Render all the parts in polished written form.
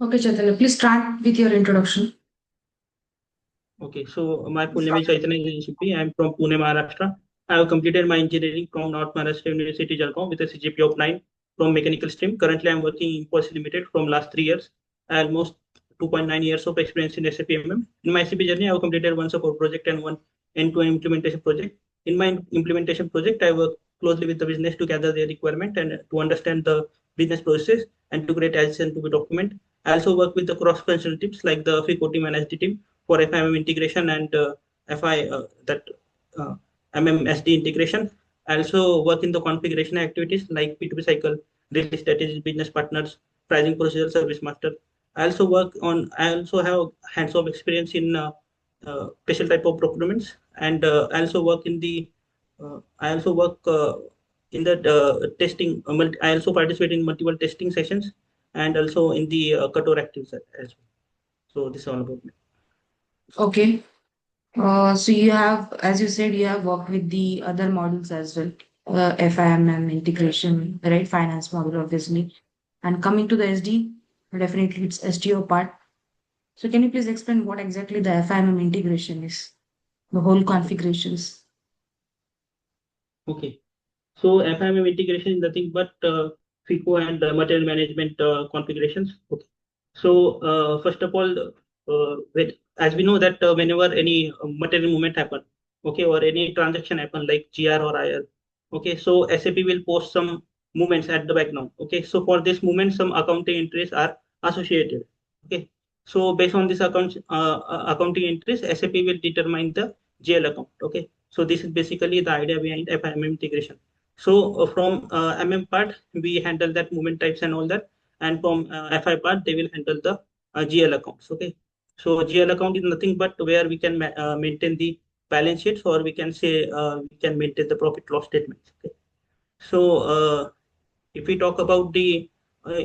Okay, Chaitanya, please start with your introduction. Okay, so my full name is Chaitanya GCP. I'm from Pune, Maharashtra. I have completed my engineering from North Maharashtra University, Jalgaon, with a CGPA of 9 from mechanical stream. Currently, I'm working in Infosys Limited from last 3 years. I have almost 2.9 years of experience in SAP MM. In my SAP journey, I have completed one support project and one end-to-end implementation project. In my implementation project, I work closely with the business to gather their requirement and to understand the business process and to create as and to be document. I also work with the cross-functional teams like the FICO team and SD team for FIMM integration and FI that MMSD integration. I also work in the configuration activities like P2P cycle, release strategies, business partners, pricing procedure, service master. I also have hands-on experience in special type of procurements, and I also work in the testing. I also participate in multiple testing sessions and also in the cutover activities as well. So this is all about me. Okay. So you have, as you said, you have worked with the other models as well. FIMM integration, right? Finance model, obviously. And coming to the SD, definitely it's STO part. So can you please explain what exactly the FIMM integration is? The whole Okay. configurations. Okay. So FIMM integration is nothing but FICO and material management configurations. Okay. So first of all, as we know that whenever any material movement happen, okay, or any transaction happen like GR or IR, okay, so SAP will post some movements at the background. Okay, so for this movement, some accounting entries are associated. Okay, so based on this accounting entries, SAP will determine the GL account. Okay, so this is basically the idea behind FIMM integration. So from MM part, we handle that movement types and all that, and from FI part, they will handle the GL accounts. Okay, so GL account is nothing but where we can maintain the balance sheets, or we can say we can maintain the profit loss statements. Okay, so if we talk about the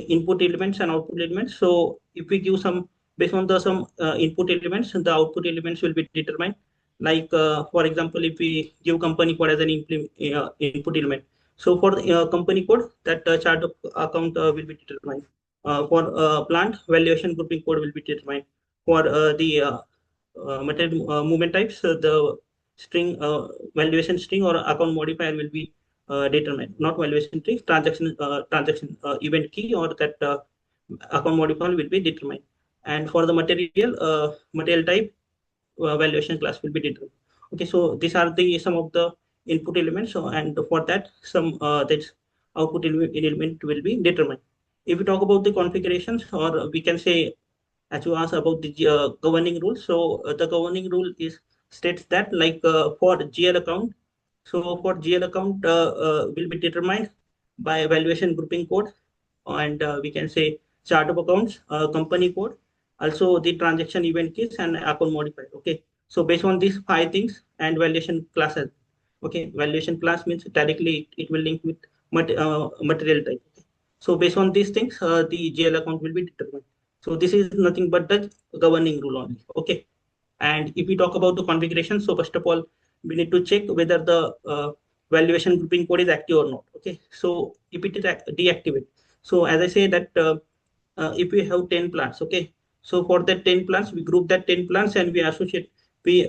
input elements and output elements, so if we give some based on the some input elements, the output elements will be determined. Like for example, if we give company code as an input element, so for company code, that chart of account will be determined. For plant valuation grouping code will be determined. For the material movement types, the string valuation string or account modifier will be determined, not valuation tree, transaction event key or that account modifier will be determined. And for the material type, valuation class will be determined. Okay, so these are the some of the input elements. So, and for that, some this element will be determined. If we talk about the configurations, or we can say, as you asked about the governing rule, so the governing rule is states that like for GL account, so for GL account will be determined by valuation grouping code, and we can say chart of accounts, company code, also the transaction event keys and account modifier. Okay, so based on these five things and valuation classes. Okay, valuation class means directly it will link with material type. Okay. So based on these things, the GL account will be determined. So this is nothing but the governing rule only. Okay. And if we talk about the configuration, so first of all, we need to check whether the valuation grouping code is active or not. Okay. So if it is deactivate, so as I say that if we have 10 plants, okay. So for that 10 plants, we group that 10 plants and we associate, we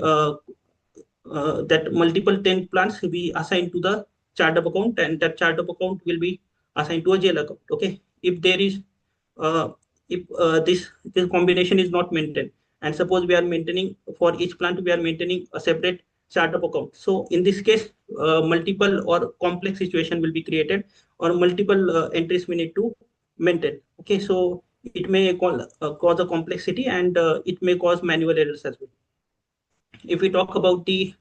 that multiple 10 plants we assign to the chart of account, and that chart of account will be assigned to a GL account. Okay. If there is uh, if this combination is not maintained, and suppose we are maintaining for each plant we are maintaining a separate chart of account, so in this case multiple or complex situation will be created, or multiple entries we need to maintain. Okay, so it may cause a complexity, and it may cause manual errors as well. If we talk about the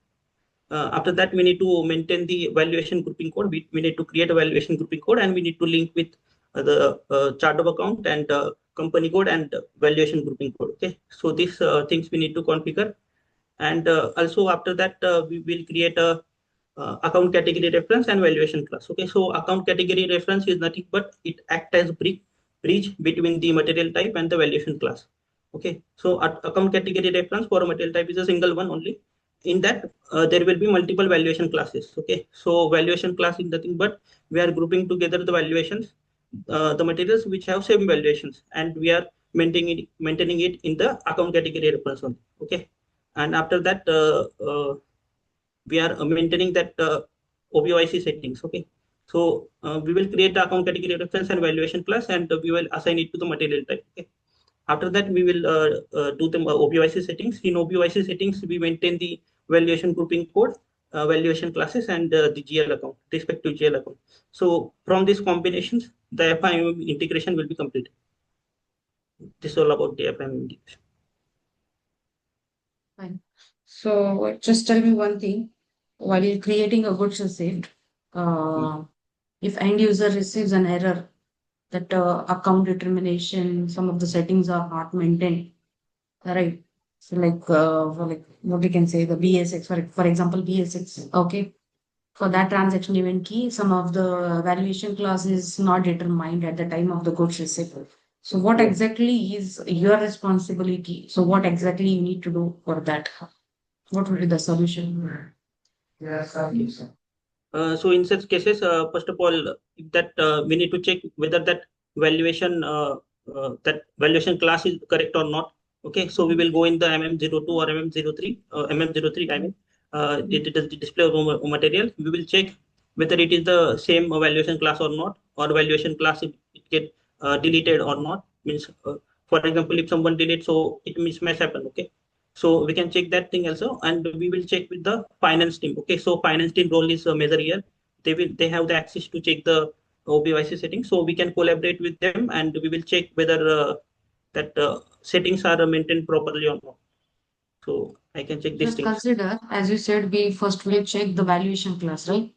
after that, we need to maintain the valuation grouping code. We need to create a valuation grouping code, and we need to link with the chart of account and company code and valuation grouping code. Okay, so these things we need to configure, and also after that we will create a account category reference and valuation class. Okay, so account category reference is nothing but it acts as bridge between the material type and the valuation class. Okay, so account category reference for material type is a single one only. In that there will be multiple valuation classes. Okay, so valuation class is nothing but we are grouping together the valuations, the materials which have same valuations, and we are maintaining it in the account category reference only. Okay, and after that we are maintaining that OBOIC settings. Okay, so we will create the account category reference and valuation class, and we will assign it to the material type. Okay, after that we will do the OBOIC settings. In OBOIC settings, we maintain the valuation grouping code, valuation classes, and the GL account, respective GL account. So from these combinations, the FIM integration will be completed. This is all about the FIM integration. Fine. So just tell me one thing. While you're creating a goods receipt, Mm. if end user receives an error that account determination, some of the settings are not maintained, right? So like what we can say, the BS6, for example, BS6, okay. For that transaction event key, some of the valuation clause is not determined at the time of the goods receipt. So what Yeah. exactly is your responsibility? So what exactly you need to do for that? What will be the solution? Yes, Okay. So in such cases, first of all, if that we need to check whether that valuation class is correct or not. Okay, so we will go in the MM02 or MM03, MM03. I mean, it is the display of material. We will check whether it is the same valuation class or not, or valuation class it get deleted or not. Means, for example, if someone deletes, so it mismatch happen. Okay, so we can check that thing also, and we will check with the finance team. Okay, so finance team role is a major here. They have the access to check the OBYC settings, so we can collaborate with them, and we will check whether that settings are maintained properly or not. So I can check these Just things. consider, as you said, we first will check the valuation class, right?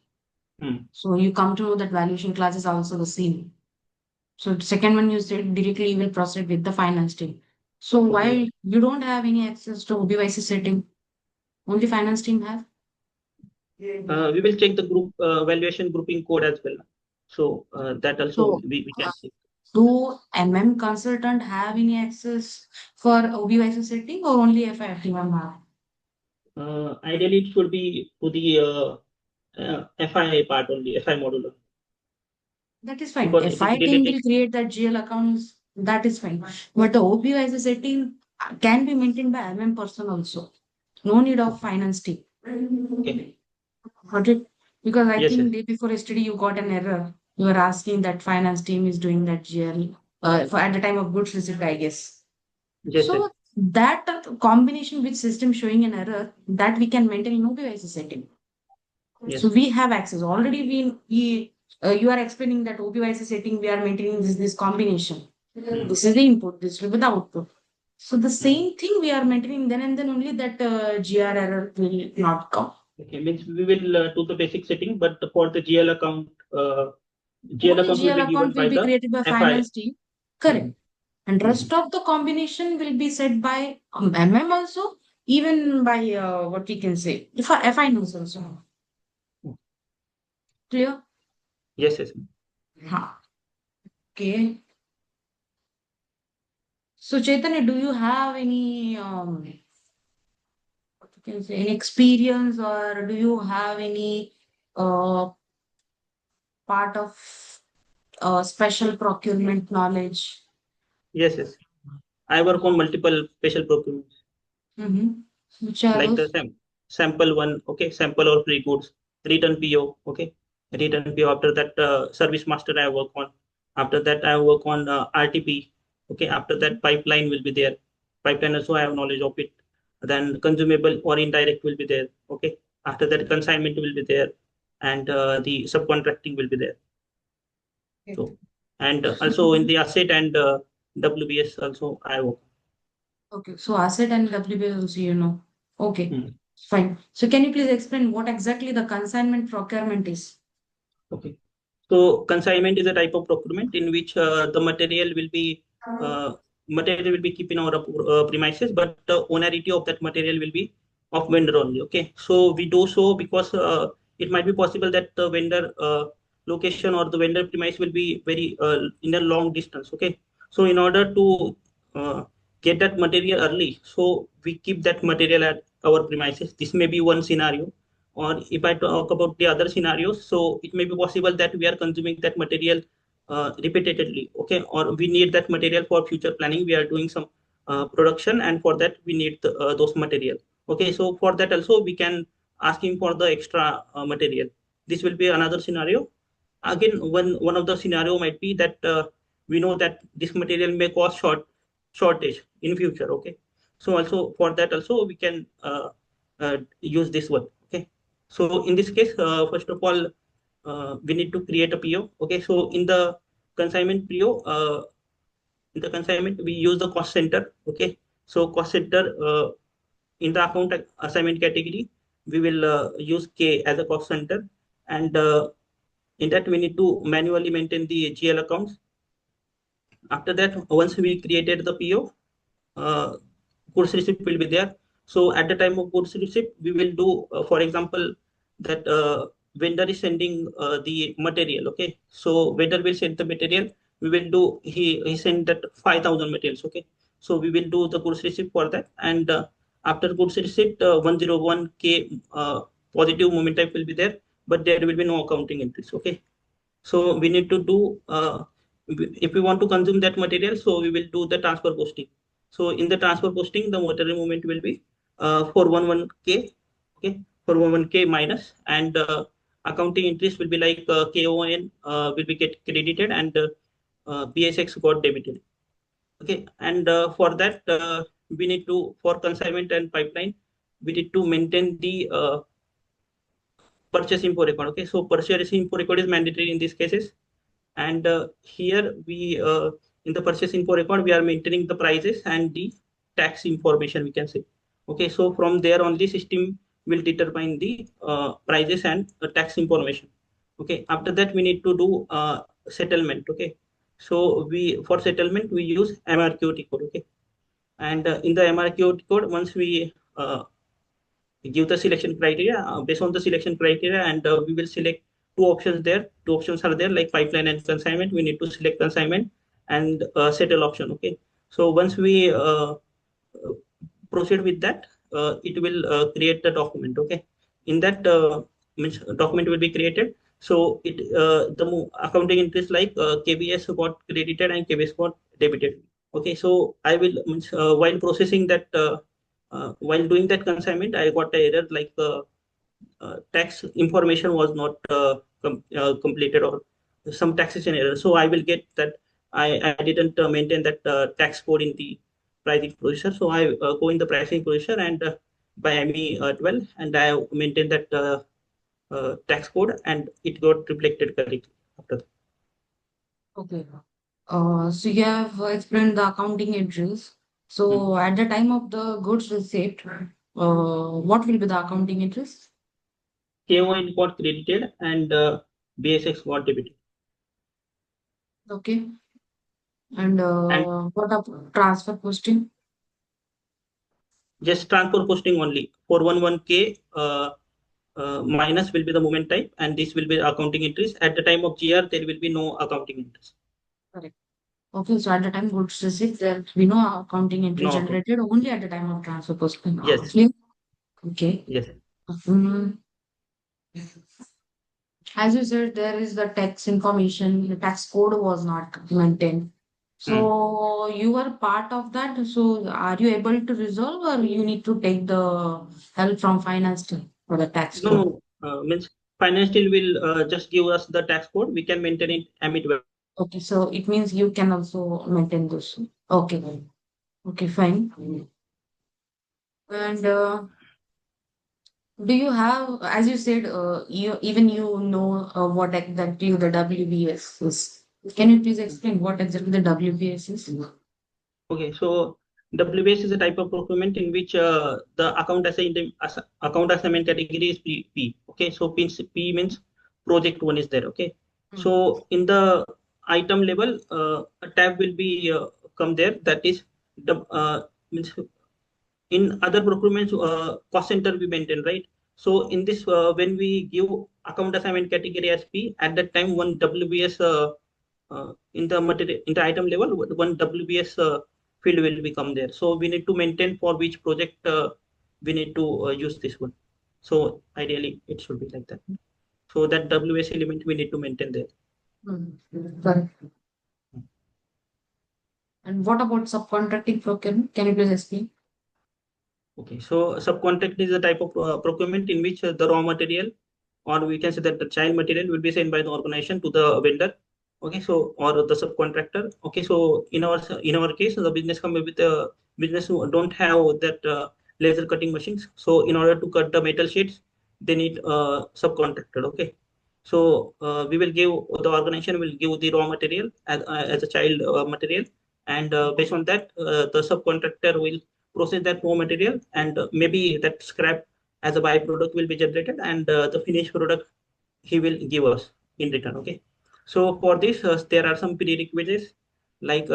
Hmm. So you come to know that valuation class is also the same. So the second one you said directly you will proceed with the finance team. So Okay. while you don't have any access to OBYC setting, only finance team have. We will check the group valuation grouping code as well. So that also So we can check. do MM consultant have any access for OBYC setting or only FIFTM have? Ideally, it should be to the FI part only, FI module, That is fine. because it is FI team related. will create that GL accounts. That is fine. But the OBYC setting can be maintained by MM person also. No need of finance team. Okay. Got it? Because I Yes, yes, think day before yesterday you got an error. You were asking that finance team is doing that GL for at the time of goods receipt, I guess. yes, yes, So that combination with system showing an error that we can maintain in OBYC setting. So yes. we have access. Already we you are explaining that OBYC setting we are maintaining this combination. Hmm. This is the input, this will be the output. So the Hmm. same thing we are maintaining then and then only that GR error will not come. Okay, means we will do the basic setting, but for the GL Only account will GL be given account will by be the created by FI. finance team. Hmm. Correct. And Hmm. rest of the combination will be set by MM also, even by what we can say, if FI knows also. Clear? Yes, yes. Huh. Okay. So Chaitanya, do you have any what you can say, any experience or do you have any uh, part of special procurement knowledge? Yes, yes. I work on multiple special procurements, Mm-hmm. Which are like the those? sample one, okay, sample or free goods, return PO, okay, return PO. After that, service master I work on. After that, I work on RTP, okay. After that, pipeline will be there. Pipeline also I have knowledge of it. Then consumable or indirect will be there, okay. After that, consignment will be there, and the subcontracting will be there. Okay. So, and also in the asset and WBS also I work. Okay, so asset and WBS also you know. Okay, Hmm. fine. So can you please explain what exactly the consignment procurement is? Okay. So consignment is a type of procurement in which uh, material will be kept in our premises, but the ownerity of that material will be of vendor only. Okay. So we do so because it might be possible that the vendor location or the vendor premise will be very in a long distance. Okay. So in order to uh, get that material early, so we keep that material at our premises. This may be one scenario, or if I talk about the other scenarios, so it may be possible that we are consuming that material repeatedly, okay, or we need that material for future planning. We are doing some production, and for that we need those material. Okay, so for that also we can asking for the extra material. This will be another scenario. Again, one of the scenario might be that we know that this material may cause shortage in future. Okay, so also for that also we can use this one. Okay, so in this case, first of all, we need to create a PO. Okay, so in the consignment PO, in the consignment we use the cost center. Okay, so cost center, in the account assignment category, we will use K as a cost center, and in that we need to manually maintain the GL accounts. After that, once we created the PO, goods receipt will be there. So at the time of goods receipt, we will do, for example, that vendor is sending the material. Okay, so vendor will send the material. We will do, he sent that 5,000 materials. Okay, so we will do the goods receipt for that, and after goods receipt, 101K positive moment type will be there, but there will be no accounting entries. Okay, so we need to do, if we want to consume that material, so we will do the transfer posting. So in the transfer posting, the material movement will be 411K, okay, 411K minus, and accounting entries will be like KON will be get credited, and BSX got debited. Okay, and for that, we need to, for consignment and pipeline, we need to maintain the purchase info record. Okay, so purchase info record is mandatory in these cases, and here we, in the purchase info record, we are maintaining the prices and the tax information, we can say. Okay, so from there on, the system will determine the prices and tax information. Okay, after that we need to do settlement. Okay, so we, for settlement we use MRQT code. Okay, and in the MRQT code, once we give the selection criteria, based on the selection criteria, and we will select two options there. Two options are there, like pipeline and consignment. We need to select consignment and settle option. Okay, so once we proceed with that, it will create the document. Okay, in that means document will be created. So it, the accounting entries like KBS got credited and KBS got debited. Okay, so I will means, while processing that, while doing that consignment, I got a error like tax information was not completed, or some taxation error. So I will get that I didn't maintain that tax code in the pricing procedure. So I go in the pricing procedure, and by ME 12, and I maintain that tax code, and it got reflected correctly after that. Okay. So you have explained the accounting entries. Hmm. So at the time of the goods receipt, what will be the accounting entries? KON got credited, and BSX got debited. Okay. And And what about transfer posting? just transfer posting only, 411K minus will be the moment type, and this will be accounting entries. At the time of GR, there will be no accounting entries. Correct. Okay, so at the time goods receipt, there we know accounting entry No account. generated only at the time of transfer posting. Yes, Clear? Okay. yes. Mm, as you said, there is the tax information, the tax code was not maintained. Hmm. So you are part of that. So are you able to resolve, or you need to take the help from finance team for the tax No, code? no. Means finance still will just give us the tax code. We can maintain it amid well. Okay, so it means you can also maintain this. Okay, okay, fine. And do you have, as you said, you even you know what exactly the WBS is? Can you please explain what exactly the WBS is? Okay, so WBS is a type of procurement in which the account assignment category is P. Okay, so P means project one is there. Okay, Hmm. so in the item level, a tab will be come there, that is the means in other procurements, cost center we maintain, right? So in this, when we give account assignment category as P, at that time one WBS in the material, in the item level, one WBS field will become there. So we need to maintain for which project we need to use this one. So ideally it should be like that. So that WBS element we need to maintain there. Correct. And what about subcontracting procurement? Can you please explain? Okay, so subcontract is a type of procurement in which the raw material, or we can say that the child material, will be sent by the organization to the vendor. Okay, so or the subcontractor. Okay, so in our case, the business come with the business who don't have that laser cutting machines. So in order to cut the metal sheets, they need subcontractor. Okay, so we will give the organization will give the raw material as a child material, and based on that, the subcontractor will process that raw material, and maybe that scrap as a byproduct will be generated, and the finished product he will give us in return. Okay, so for this there are some prerequisites, like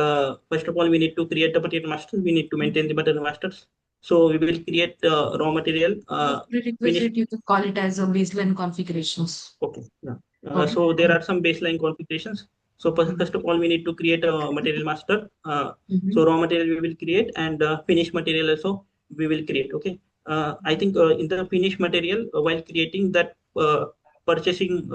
first of all we need to create the material master, we need to maintain the material masters. So we will create raw material The finished. prerequisite, you could call it as a baseline configurations. Okay, yeah. Okay. So there are some baseline configurations. So first of all, we need to create a material master. Mm-hmm. So raw material we will create, and finished material also we will create. Okay. I think in the finished material, while creating that, purchasing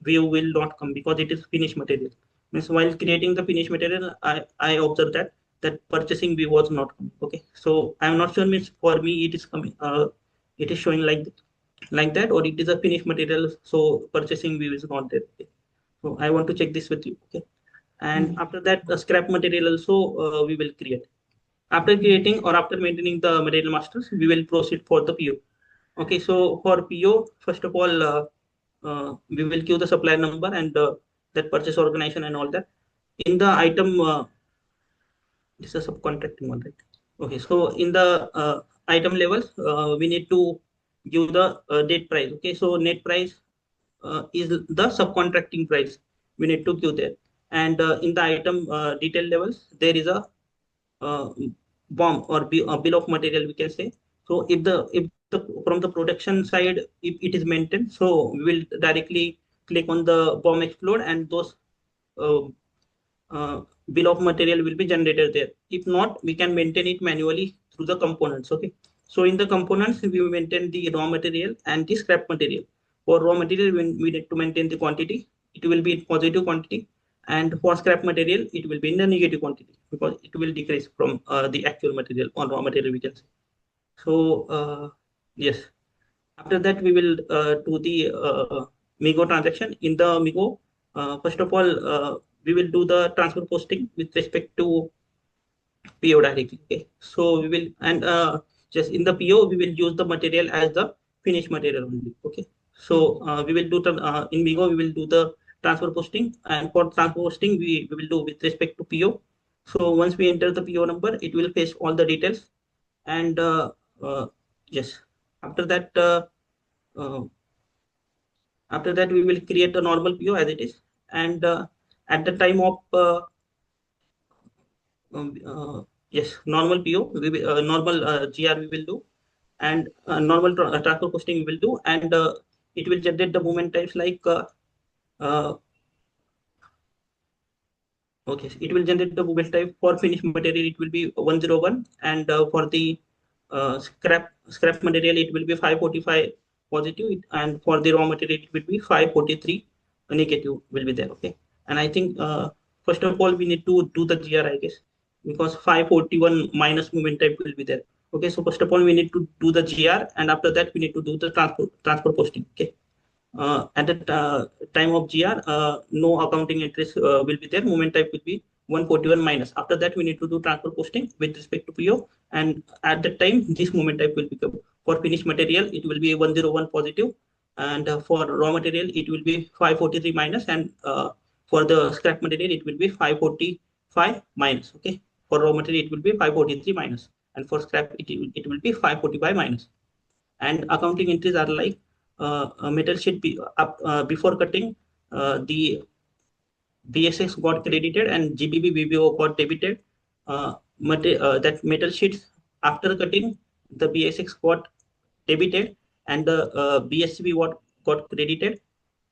view will not come because it is finished material. Means while creating the finished material, I observed that purchasing view was not coming. Okay. So I'm not sure. Means for me it is coming. It is showing like that, or it is a finished material, so purchasing view is not there. Okay. So I want to check this with you. Okay, and after that the scrap material also we will create. After creating or after maintaining the material masters, we will proceed for the PO. Okay, so for PO, first of all, we will give the supplier number and that purchase organization and all that. In the item, this is a subcontracting one, right? Okay, so in the item levels, we need to give the net price. Okay, so net price is the subcontracting price we need to give there. And in the item detail levels, there is a uh, a bill of material, we can say. So if the from the production side, if it is maintained, so we will directly click on the bomb explode, and those uh, uh, bill of material will be generated there. If not, we can maintain it manually through the components. Okay, so in the components we maintain the raw material and the scrap material. For raw material, when we need to maintain the quantity, it will be in positive quantity, and for scrap material it will be in the negative quantity because it will decrease from the actual material on raw material, we can say. So yes, after that we will do the migo transaction. In the migo, first of all, we will do the transfer posting with respect to PO directly. Okay, so we will, and just in the PO we will use the material as the finished material only. Okay, so we will do the in migo we will do the transfer posting, and for transfer posting we will do with respect to PO. So once we enter the PO number, it will fetch all the details, and uh, yes, after that uh, after that, we will create a normal PO as it is, and at the time of yes, normal PO, normal GR we will do, and normal transfer posting we will do, and it will generate the movement types like uh, okay, so it will generate the movement type. For finished material it will be 101, and for the scrap material it will be 545 positive, and for the raw material it will be 543 negative will be there. Okay, and I think first of all we need to do the GR, I guess, because 541 minus movement type will be there. Okay, so first of all we need to do the GR, and after that we need to do the transfer posting. Okay, at the time of GR, no accounting entries will be there. Movement type will be 141 minus. After that, we need to do transfer posting with respect to PO. And at that time, this movement type will become, for finished material, it will be 101 positive. And for raw material, it will be 543 minus. And for the scrap material, it will be 545 minus. Okay. For raw material, it will be 543 minus. And for scrap, it will be 545 minus. And accounting entries are like metal sheet before cutting, the BSX got credited and GBB BBO got debited. That metal sheets after cutting, the BSX got debited, and the BSCB what got credited.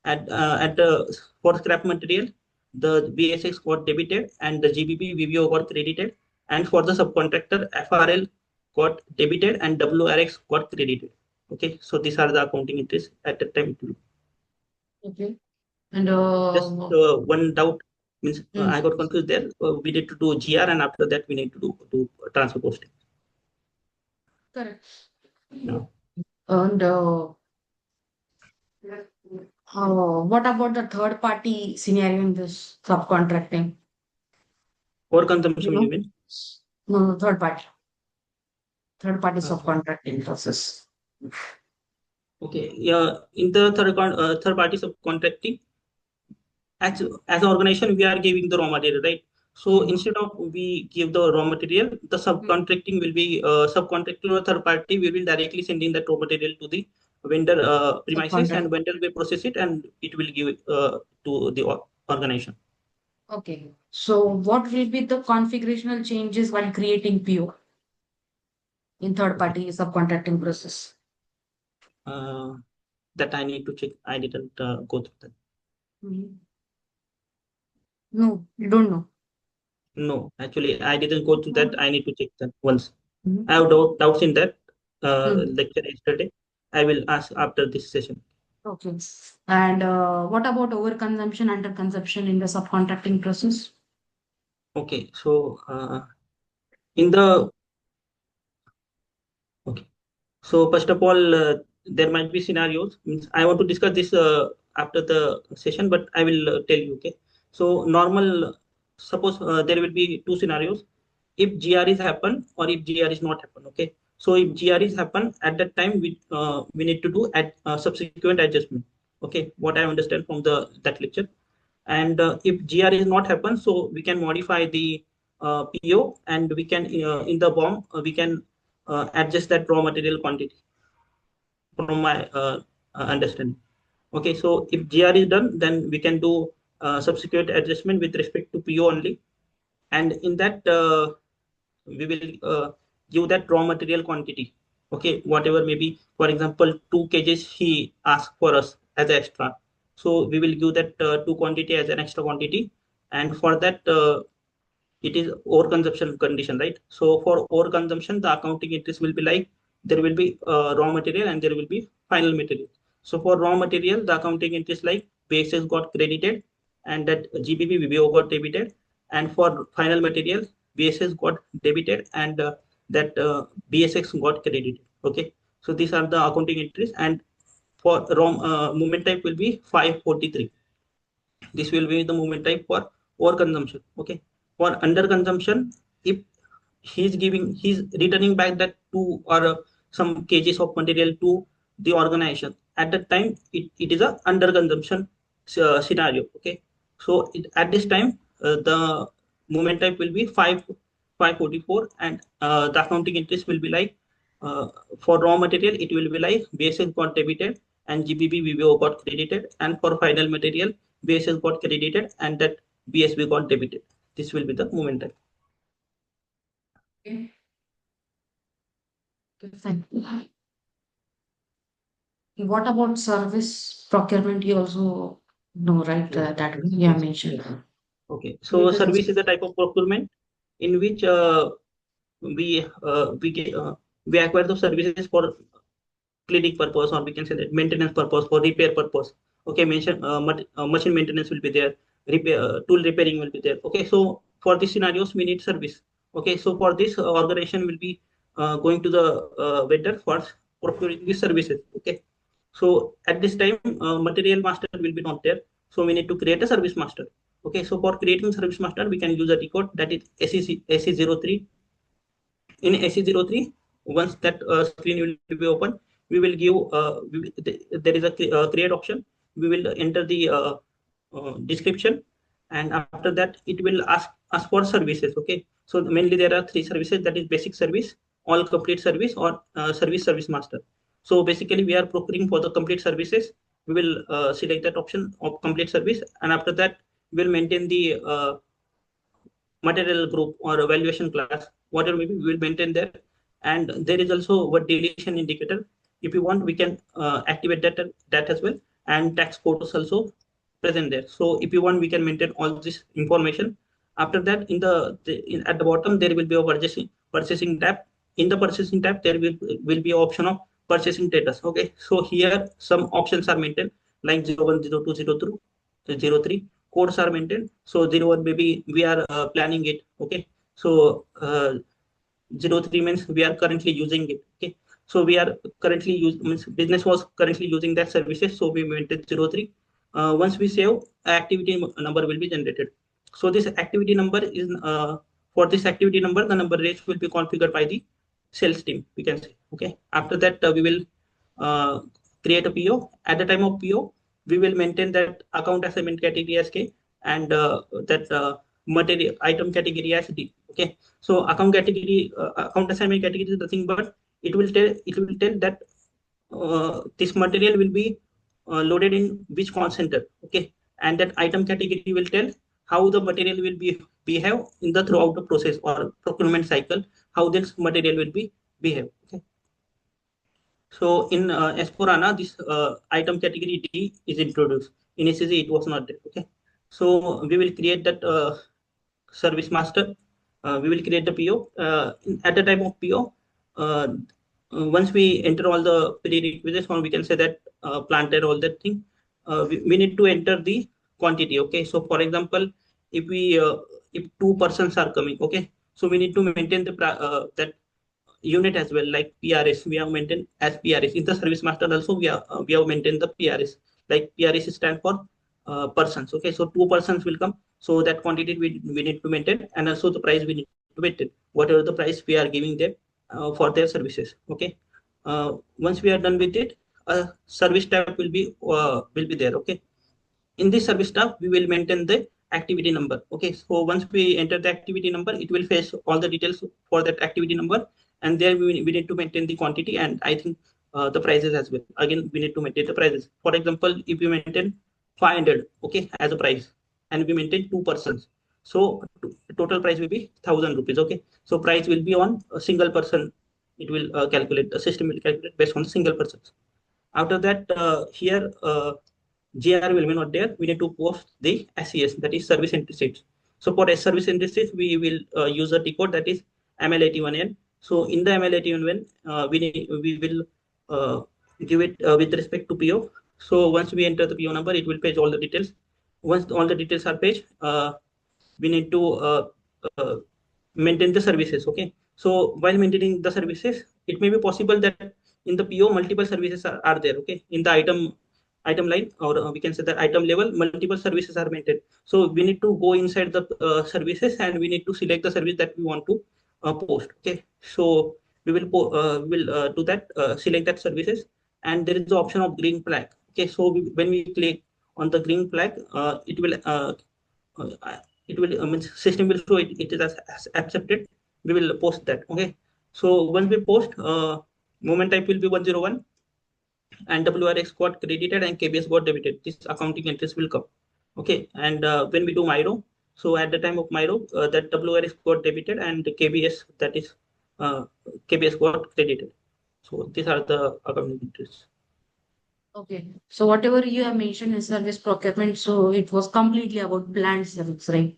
At the for scrap material, the BSX got debited and the GBB VBO got credited, and for the subcontractor, FRL got debited and WRX got credited. Okay, so these are the accounting entries at that time. Okay. And Just one doubt means I got confused there. We need to do GR, and after that we need to do transfer posting. correct. Yeah. And what about the third party scenario in this subcontracting? Or You consumption, you know, mean? no, third party Uh, subcontracting process. okay. Yeah. In the third party subcontracting, as an organization, we are giving the raw material, right? So Mm. instead of we give the raw material, the subcontracting will be subcontractor or third party. We will directly sending that raw material to the vendor premises, Subcontract. and vendor will process it, and it will give it to the organization. Okay. So what will be the configurational changes while creating PO in third Okay. party subcontracting process? Uh, that I need to check. I didn't go through that. Mhm. No, you don't know. No, actually, I didn't go through that. I need to check that once. I Mhm. have doubts in that Mm. lecture yesterday. I will ask after this session. Okay. And what about overconsumption, underconsumption in the subcontracting process? Okay, so in the okay, so first of all, there might be scenarios. Means I want to discuss this after the session, but I will tell you. Okay, so normal. Suppose there will be two scenarios. If GR is happen or if GR is not happen. Okay, so if GR is happen at that time, we need to do at subsequent adjustment. Okay, what I understand from the that lecture. And if GR is not happen, so we can modify the PO, and we can in the BOM we can adjust that raw material quantity from my understanding. Okay, so if GR is done, then we can do subsequent adjustment with respect to PO only, and in that we will give that raw material quantity. Okay, whatever maybe, for example, 2 kgs he asked for us as an extra, so we will give that 2 quantity as an extra quantity, and for that it is overconsumption condition, right? So for overconsumption, the accounting entries will be like there will be raw material and there will be final material. So for raw material, the accounting entries like basis got credited and that GBP VBO got debited, and for final material, basis got debited and that BSX got credited. Okay, so these are the accounting entries, and for raw movement type will be 543. This will be the movement type for overconsumption. Okay, for underconsumption, if he's returning back that two or some kgs of material to the organization, at that time it is a underconsumption scenario. Okay, so at this time the movement type will be 544, and the accounting interest will be like uh, for raw material it will be like basis got debited and GBP VBO got credited, and for final material basis got credited and that BSB got debited. This will be the movement type. Okay. Okay, fine. What about service procurement? You also know, right? Yes, That you have yes, mentioned. yes. Okay, Can you so please service is a explain? type of procurement in which we get we acquire the services for cleaning purpose, or we can say that maintenance purpose, for repair purpose. Okay, machine maintenance will be there, repair tool repairing will be there. Okay, so for these scenarios we need service. Okay, so for this organization will be going to the vendor for procuring these services. Okay, so at this time material master will be not there, so we need to create a service master. Okay, so for creating service master we can use a decode, that is SE03. In SE03, once that screen will be open, we will give there is a create option. We will enter the description, and after that it will ask for services. Okay, so mainly there are three services, that is basic service, all complete service, or service master. So basically we are procuring for the complete services. We will select that option of complete service, and after that we will maintain the material group or evaluation class, whatever maybe we will maintain there. And there is also what deletion indicator. If you want, we can activate that as well. And tax code is also present there. So if you want, we can maintain all this information. After that, at the bottom there will be a purchasing tab. In the purchasing tab, there will be option of purchasing status. Okay, so here some options are maintained like 010202 03. Codes are maintained. So 01 maybe we are planning it. Okay. So 03 means we are currently using it. Okay. So we are currently means business was currently using that services. So we maintain 03. Once we save, activity number will be generated. So this activity number is for this activity number, the number range will be configured by the sales team, we can say. Okay. After that, we will uh, create a PO. At the time of PO, we will maintain that account assignment category as K and that material item category as D. Okay. So account assignment category is nothing but it will tell that this material will be loaded in which cost center. Okay. And that item category will tell how the material will be behave in the throughout the process or procurement cycle, how this material will be behave. Okay. So in S4HANA, this item category D is introduced. Initially, it was not there. Okay. So we will create that service master. We will create the PO. At the time of PO, once we enter all the prerequisites, or we can say that planted all that thing, we need to enter the quantity. Okay. So for example, if we if two persons are coming, okay, so we need to maintain the that unit as well, like PRS. We have maintained as PRS in the service master. Also, we have maintained the PRS. Like PRS stand for persons. Okay, so two persons will come. So that quantity we need to maintain, and also the price we need to maintain. Whatever the price we are giving them for their services. Okay. Once we are done with it, a service tab will be there. Okay. In this service tab, we will maintain the activity number. Okay, so once we enter the activity number, it will fetch all the details for that activity number, and there we need to maintain the quantity, and I think the prices as well. Again, we need to maintain the prices. For example, if we maintain 500, okay, as a price, and we maintain two persons, so total price will be 1,000 rupees. Okay, so price will be on a single person. It will calculate, the system will calculate based on single persons. After that, here GR will be not there. We need to post the SES, that is service entry sheets. So for a service entry sheet, we will use a T code, that is ML81N. So in the ML81N, we will give it with respect to PO. So once we enter the PO number, it will page all the details. Once all the details are paged, we need to uh, maintain the services. Okay. So while maintaining the services, it may be possible that in the PO multiple services are there. Okay. In the item line, or we can say that item level, multiple services are maintained. So we need to go inside the services, and we need to select the service that we want to post. Okay. So we will do that, select that services, and there is the option of green flag. Okay. So when we click on the green flag, uh, means system will show it is as accepted. We will post that. Okay. So once we post, moment type will be 101, and WRX got credited and KBS got debited. This accounting entries will come. Okay. And when we do Myro, so at the time of Myro, that WRX got debited and KBS, that is uh, KBS got credited. So these are the accounting entries. Okay. So whatever you have mentioned in service procurement, so it was completely about planned service, right?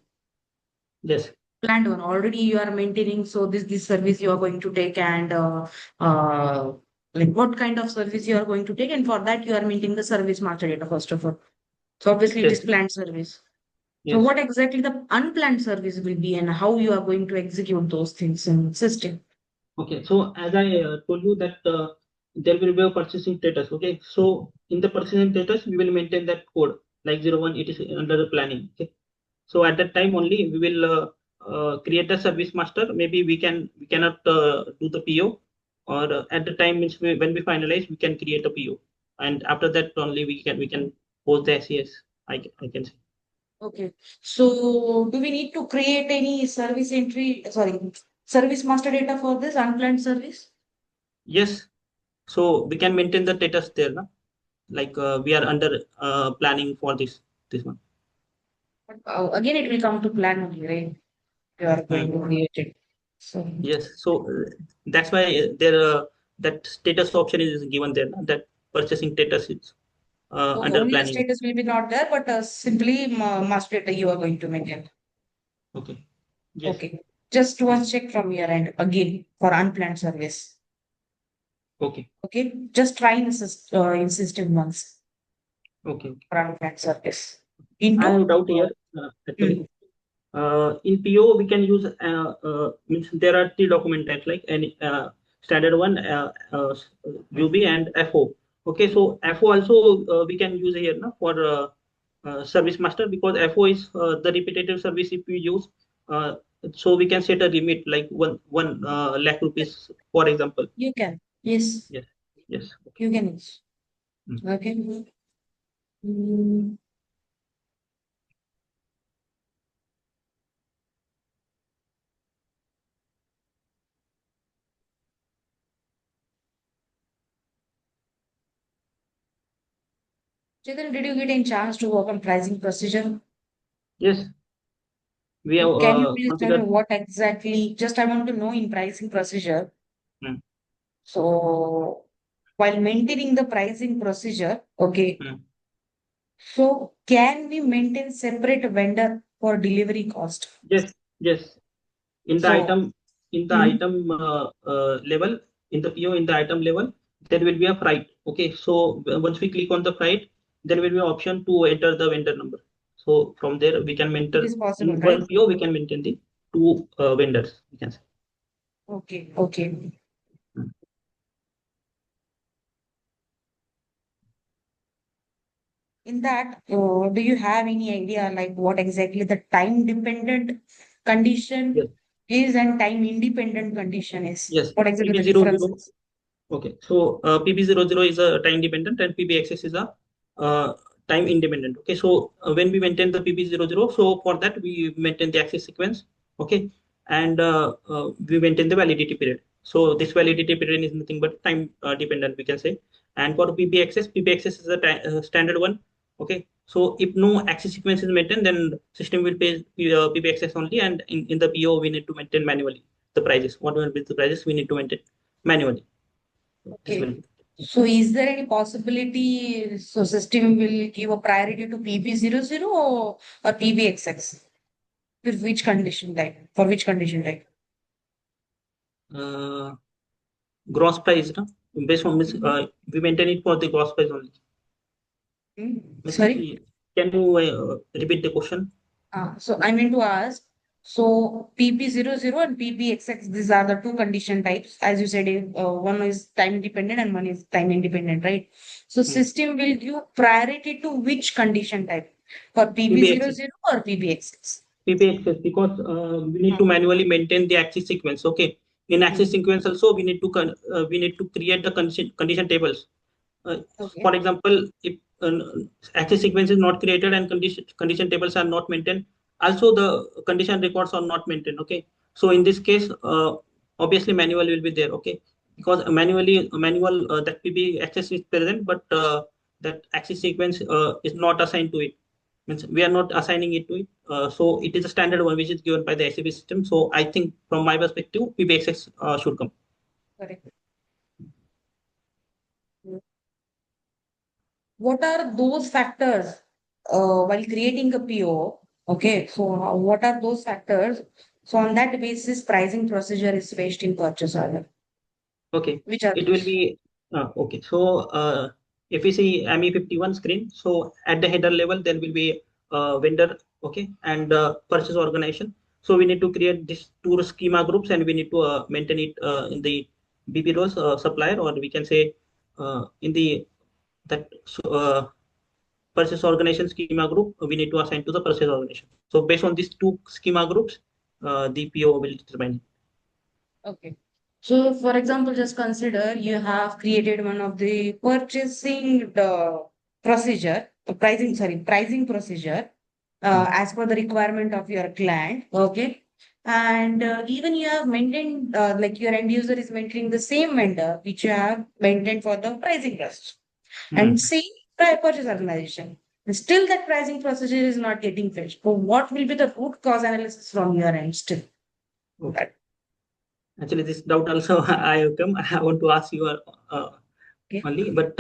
Yes. Planned one. Already you are maintaining, so this service you are going to take, and uh like what kind of service you are going to take, and for that you are maintaining the service master data first of all. So obviously it is Yes. planned service. So Yes. what exactly the unplanned service will be, and how you are going to execute those things in system? Okay, so as I told you that there will be a purchasing status. Okay, so in the purchasing status, we will maintain that code like 01. It is under the planning. Okay, so at that time only we will create a service master. Maybe we cannot do the PO, or at the time means when we finalize, we can create a PO, and after that only we can post the SES. I can say. Okay. So do we need to create any service entry, sorry, service master data for this unplanned service? Yes, so we can maintain the status there. Na? Like we are under planning for this one. But, again, it will come to plan only, right? You are Hmm. going to create it. So, Yes, so that's why there that status option is given there, na, that purchasing status is under only the planning. status will be not there, but simply master data you are going to maintain. Okay. Yes. Okay. Just Yes. one check from your end again for unplanned service. Okay. Okay. Just try in system once Okay. for unplanned service. I into have doubt here mm, actually. In PO, we can use means there are three document types like any standard one, UB and FO. Okay, so FO also we can use here now for service master because FO is the repetitive service if we use. Uh, so we can set a limit like one lakh rupees, for example. you can. Yes, Yes, yes. Okay. you can use. Mm. Okay. Mm. Chetan, did you get a chance to work on pricing procedure? Yes, we have So can you please tell me configured. what exactly, just I want to know in pricing procedure. Mm, So while maintaining the pricing procedure, okay, mm. so can we maintain separate vendor for delivery cost? Yes, yes. in the So, item in the mm, item level, in the PO, in the item level there will be a freight. Okay, so once we click on the freight, there will be an option to enter the vendor number. So from there we can it maintain is possible, in right? one PO we can maintain the two vendors, we can say. Okay, okay. Mm. In that, do you have any idea like what exactly the time dependent Yes, condition is and time independent condition is? yes. What exactly the difference PP00. is? Okay, so PP00 is a time dependent and PPXS is a time independent. Okay, so when we maintain the PP00, so for that we maintain the access sequence. Okay, and we maintain the validity period. So this validity period is nothing but time dependent, we can say. And for PPXS is a standard one. Okay, so if no access sequence is maintained, then system will pay PPXS only, and in the PO we need to maintain manually the prices. Whatever with the prices we need to maintain manually. So this will Okay. be. So is there any possibility so system will give a priority to PP00 or PBXX? With which condition type? For which condition type? Uh, Gross price, no? Based on this, Mhm. we maintain it for the gross price only. Means, Sorry? can you repeat the question? So I mean to ask, so PP00 and PPXX, these are the two condition types. As you said, one is time dependent and one is time independent, right? So Hmm. system will give priority to which condition type? For PBX, PP00 or PPXX? PBXS, because we need to manually maintain the axis sequence. Okay, in axis Mm-hmm. sequence also we need to create the condition tables. For Okay. example, if access sequence is not created and condition tables are not maintained, also the condition records are not maintained. Okay, so in this case, obviously manual will be there. Okay, because manual that PB access is present, but that access sequence is not assigned to it. Means we are not assigning it to it. So it is a standard one which is given by the SAP system. So I think from my perspective, PB access should come. Correct. What are those factors while creating a PO? Okay, so what are those factors? So on that basis, pricing procedure is based in purchase order. Okay, Which are it will those? be okay. So if you see ME51 screen, so at the header level there will be vendor, okay, and purchase organization. So we need to create these two schema groups and we need to maintain it in the BP roles supplier, or we can say in the that purchase organization schema group we need to assign to the purchase organization. So based on these two schema groups, the PO will determine. Okay. So, for example, just consider you have created one of the purchasing the procedure, pricing procedure Hmm. as per the requirement of your client. Okay. And even you have maintained, like your end user is maintaining the same vendor which you have maintained for the pricing process and Hmm. same purchase organization. And still, that pricing procedure is not getting fetched. So, what will be the root cause analysis from your end still? Okay. Actually, this doubt also I have come. I want to ask you Okay. only, but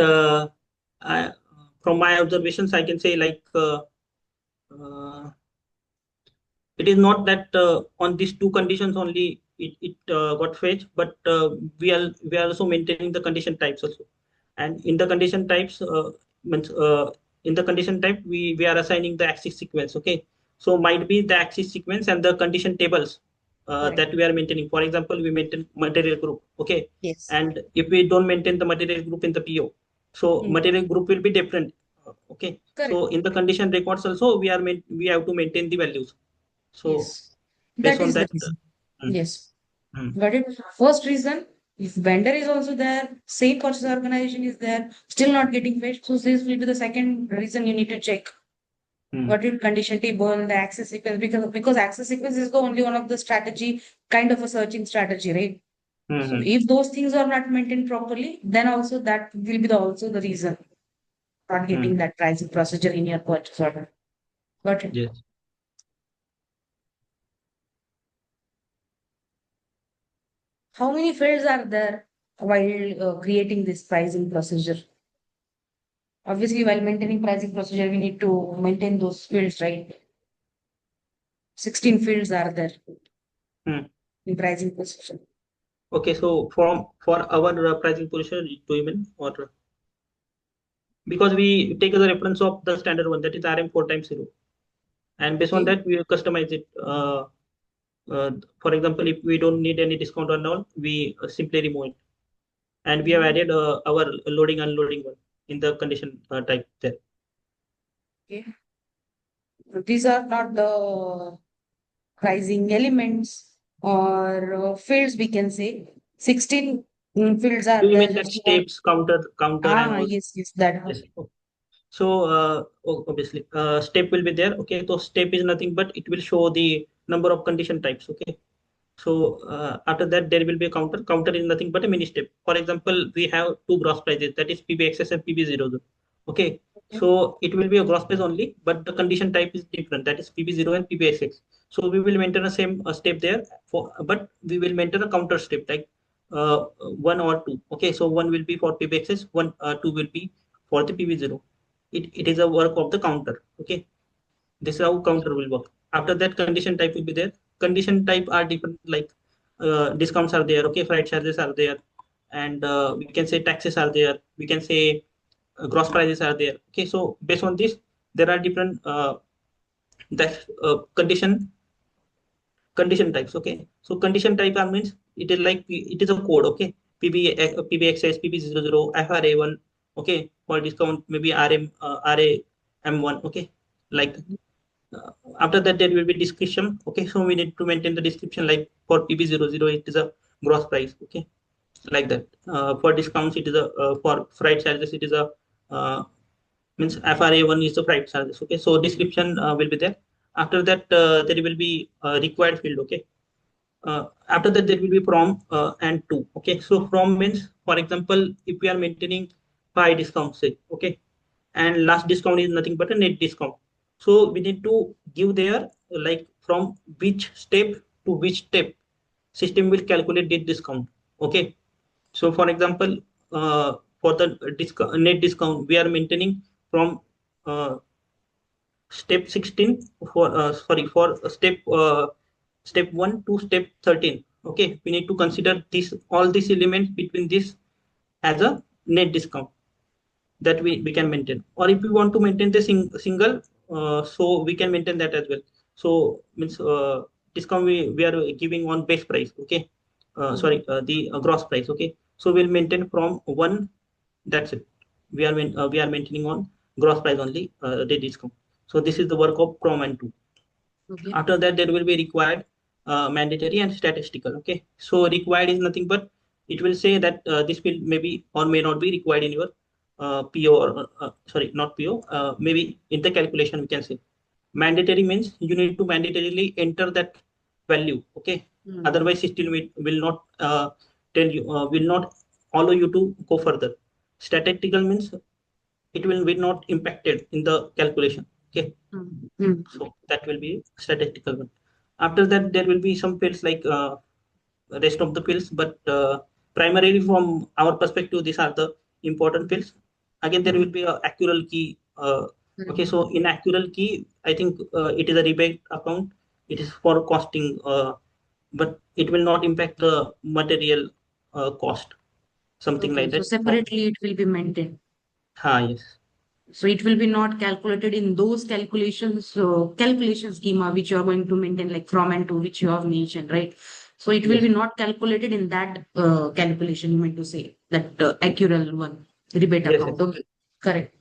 I, from my observations, I can say like uh, it is not that on these two conditions only it got fetched, but we are also maintaining the condition types also, and in the condition types means. in the condition type, we are assigning the axis sequence. Okay, so might be the axis sequence and the condition tables Correct. that we are maintaining. For example, we maintain material group. Okay, Yes. and if we don't maintain the material group in the PO, so Hmm. material group will be different. Okay, Correct. so in the condition records also we have to maintain the values. So Yes. based That on is the that, reason. mm, Yes. mm, But it first reason, if vendor is also there, same purchase organization is there, still not getting paid. So this will be the second reason you need to check. mm, What is condition table, the access sequence, because access sequence is the only one of the strategy, kind of a searching strategy, right? So mm, if those things are not maintained properly, then also that will be the also the reason not mm, getting that pricing procedure in your purchase order. Got it. yes. How many fields are there while creating this pricing procedure? Obviously, while maintaining pricing procedure, we need to maintain those fields, right? 16 fields are there Mm. in pricing procedure. Okay, so for our pricing position, do you mean, or because we take as a reference of the standard one, that is RM 4 times 0, and based on Okay. that we customize it. Uh, for example, if we don't need any discount or all, we simply remove it, and we have Mhm. added our loading unloading one in the condition type there. Okay. So these are not the pricing elements or fields, we can say. 16 fields Do are you there. mean that Just you want. steps, counter, and Ah, all? yes, yes, that one. Yes. So obviously, step will be there. Okay, so step is nothing but it will show the number of condition types. Okay, so after that there will be a counter. Counter is nothing but a mini step. For example, we have two gross prices, that is PBXS and PB00. Okay, Okay. so it will be a gross price only, but the condition type is different. That is PB0 and PBXX. So we will maintain the same step there, but we will maintain a counter step like one or two. Okay, so one will be for PBXS, two will be for the PB0. It is a work of the counter. Okay, this is how counter will work. After that, condition type will be there. Condition type are different, like discounts are there. Okay, freight charges are there, and we can say taxes are there. We can say gross prices are there. Okay, so based on this, there are different that condition types. Okay, so condition type are means it is like it is a code. Okay, PBXS, PB00, FRA1. Okay, for discount maybe RAM1. Okay, like uh, after that there will be description. Okay, so we need to maintain the description like for PB00 it is a gross price. Okay, like that. For discounts it is a for freight charges it is a means FRA1 is the freight charges. Okay, so description will be there. After that there will be required field. Okay, after that there will be from and to. Okay, so from means, for example, if we are maintaining 5 discounts, say, okay, and last discount is nothing but a net discount, so we need to give there like from which step to which step system will calculate the discount. Okay, so for example, for the net discount we are maintaining from uh, step 16 for sorry for step 1 to step 13. Okay, we need to consider this all these elements between this as a net discount that we can maintain, or if we want to maintain the single, so we can maintain that as well. So means discount we are giving on base price. Okay, Mhm. sorry, the gross price. Okay, so we'll maintain from one, that's it. We are maintaining on gross price only, the discount. So this is the work of prom and to. Okay. After that, there will be required, mandatory, and statistical. Okay, so required is nothing but it will say that this will maybe or may not be required in your PO, or sorry, not PO. Maybe in the calculation we can say. Mandatory means you need to mandatorily enter that value. Okay, Mm. otherwise system will not tell you, will not allow you to go further. Statistical means it will not impacted in the calculation. Okay, Mm. Mm. so that will be statistical one. After that, there will be some fields like rest of the fields, but primarily from our perspective, these are the important fields. Again, there will be a accrual key. Okay, Mm. so in accrual key, I think it is a rebate account. It is for costing, but it will not impact the material cost, something Okay. like So that. separately it will be maintained. Yes. So it will be not calculated in those calculations, calculation schema which you are going to maintain, like from and to, which you have mentioned, right? So it will Yes, be not calculated in that calculation, you meant to say, that accurate one, rebate yes, account. yes. Okay, correct.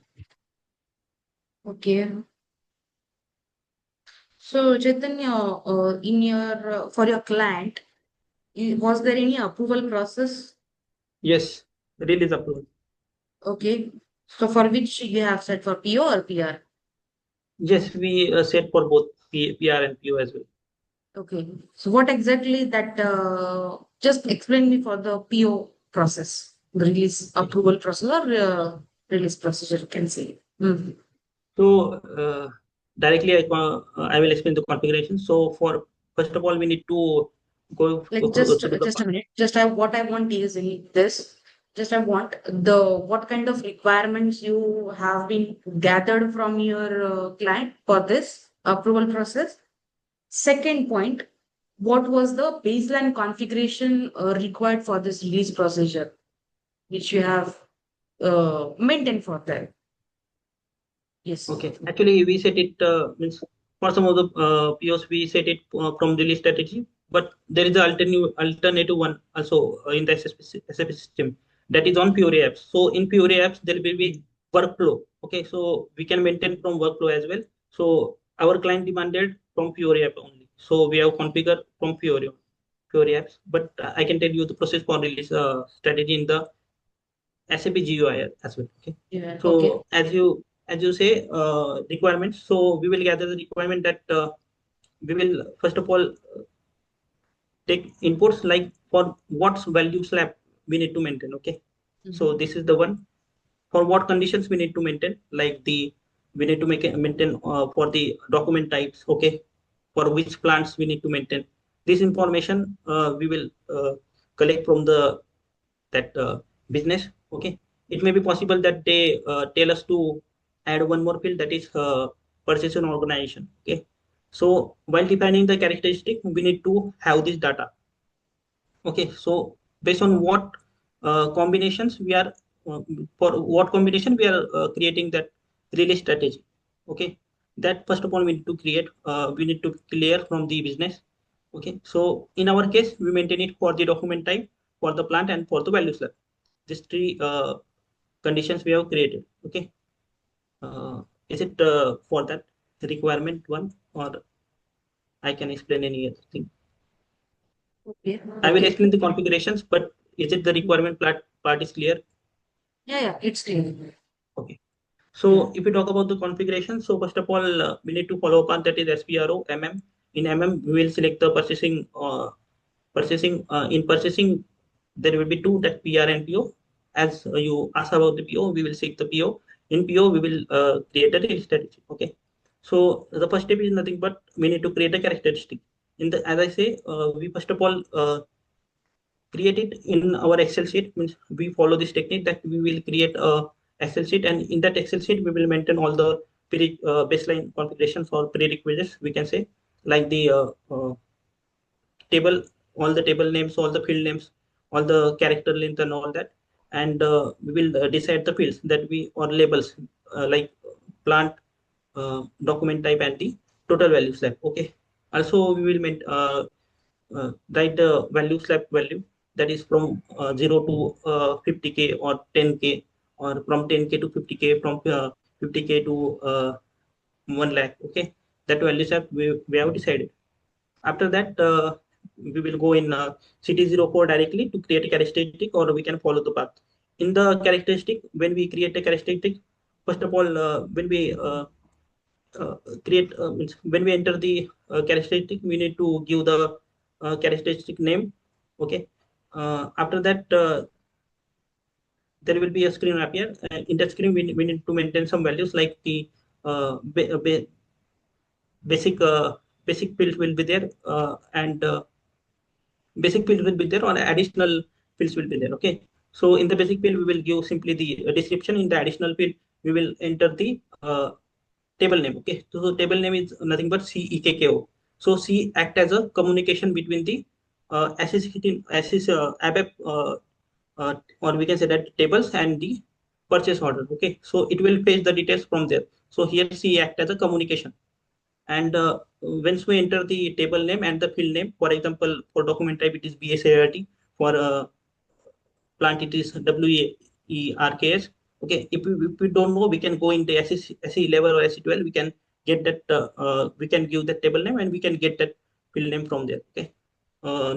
Okay. So Chaitanya, in your for your client, was there any approval process? Yes, release approval. Okay. So for which you have set for PO or PR? Yes, we set for both PR and PO as well. Okay. So what exactly that, just explain me for the PO process, the release Okay. approval process or release procedure, you can say. Mhm. So directly I will explain the configuration. So for first of all, we need to Like go just through the just a minute. Just I what I want is in this. Just I want the what kind of requirements you have been gathered from your client for this approval process. Second point, what was the baseline configuration required for this release procedure, which you have maintained for that? Yes. Okay, actually we set it means for some of the POs we set it from release strategy, but there is an alternative one also in the SAP system that is on Fiori apps. So in Fiori apps there will be workflow. Okay, so we can maintain from workflow as well. So our client demanded from Fiori app only. So we have configured from Fiori apps, but I can tell you the process for release strategy in the SAP GUI as well. Okay. Yeah. Okay. So as you say requirements. So we will gather the requirement that we will first of all take inputs like for what value slab we need to maintain. Okay. So Mhm. this is the one for what conditions we need to maintain like the we need to maintain for the document types. Okay. For which plants we need to maintain this information we will collect from the that business. Okay, it may be possible that they tell us to add one more field that is purchase and organization. Okay, so while defining the characteristic we need to have this data. Okay, so based on what combinations we are uh, for what combination we are creating that release strategy. Okay, that first of all we need to create, we need to clear from the business. Okay, so in our case we maintain it for the document type, for the plant and for the value slab. These three conditions we have created. Okay, is it for that requirement one, or I can explain any other thing? Okay. I will Okay. explain the configurations, but is it the requirement part is clear? Yeah, yeah, it's clear. Okay. Yeah. So if we talk about the configuration, so first of all, we need to follow a path that is SPRO MM. In MM, we will select the purchasing. In purchasing, there will be two, that PR and PO. As you ask about the PO, we will select the PO. In PO, we will create a release strategy. Okay. So the first step is nothing but we need to create a characteristic. In the as I say, we first of all create it in our Excel sheet. Means we follow this technique that we will create a Excel sheet, and in that Excel sheet we will maintain all the baseline configurations or prerequisites, we can say, like the table, all the table names, all the field names, all the character length and all that, and we will decide the fields that we or labels like plant, document type, and the total value slab. Okay. Also, we will write the value slab value that is from 0 to 50K or 10K, or from 10K to 50K, from 50K to 1 lakh. Okay, that value slab we have decided. After that, we will go in CT04 directly to create a characteristic, or we can follow the path. In the characteristic, when we create a characteristic, first of all, when we uh, create means when we enter the characteristic, we need to give the characteristic name. Okay. After that, there will be a screen appear. In that screen, we need to maintain some values like the uh, ba- ba- basic basic fields will be there, and basic field will be there, or additional fields will be there. Okay, so in the basic field we will give simply the description. In the additional field we will enter the table name. Okay, so the table name is nothing but CEKKO. So C act as a communication between the assist ABAP, or we can say that tables, and the purchase order. Okay, so it will fetch the details from there. So here C act as a communication. And once we enter the table name and the field name, for example, for document type it is BSART, for plant it is WERKS. Okay, if we don't know, we can go in the SE11 or SE12. We can get that. We can give that table name and we can get that field name from there. Okay,